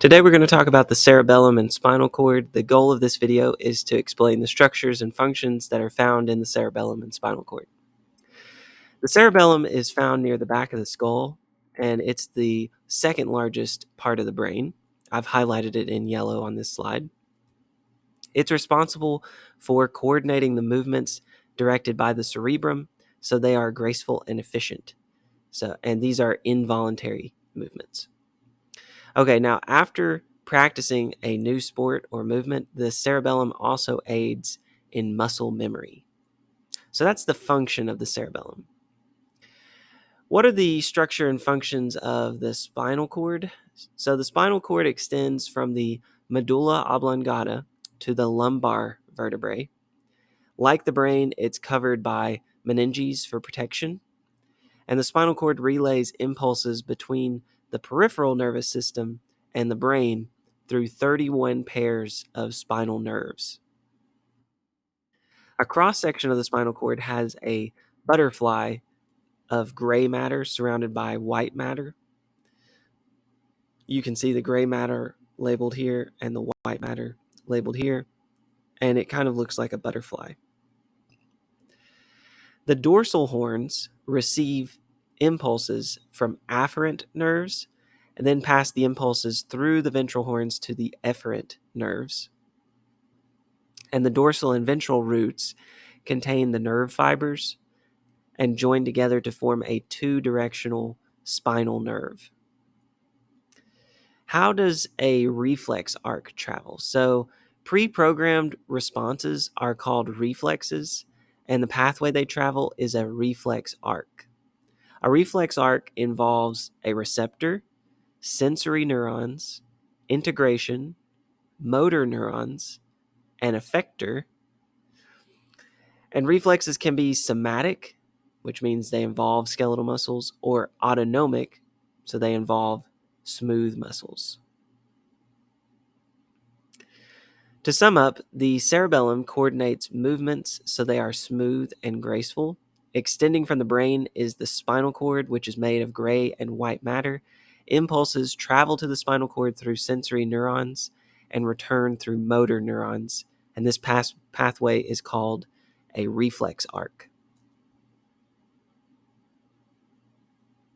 Today we're going to talk about the cerebellum and spinal cord. The goal of this video is to explain the structures and functions that are found in the cerebellum and spinal cord. The cerebellum is found near the back of the skull, and it's the second largest part of the brain. I've highlighted it in yellow on this slide. It's responsible for coordinating the movements directed by the cerebrum, so they are graceful and efficient. And these are involuntary movements. Okay, now after practicing a new sport or movement, the cerebellum also aids in muscle memory. So that's the function of the cerebellum. What are the structure and functions of the spinal cord? So the spinal cord extends from the medulla oblongata to the lumbar vertebrae. Like the brain, it's covered by meninges for protection, and the spinal cord relays impulses between the peripheral nervous system and the brain through 31 pairs of spinal nerves. A cross-section of the spinal cord has a butterfly of gray matter surrounded by white matter. You can see the gray matter labeled here and the white matter labeled here, and it kind of looks like a butterfly. The dorsal horns receive impulses from afferent nerves and then pass the impulses through the ventral horns to the efferent nerves. And the dorsal and ventral roots contain the nerve fibers and join together to form a two-directional spinal nerve. How does a reflex arc travel? So pre-programmed responses are called reflexes, and the pathway they travel is a reflex arc. A reflex arc involves a receptor, sensory neurons, integration, motor neurons, and effector. And reflexes can be somatic, which means they involve skeletal muscles, or autonomic, so they involve smooth muscles. To sum up, the cerebellum coordinates movements so they are smooth and graceful. Extending from the brain is the spinal cord, which is made of gray and white matter. Impulses travel to the spinal cord through sensory neurons and return through motor neurons, and this pathway is called a reflex arc.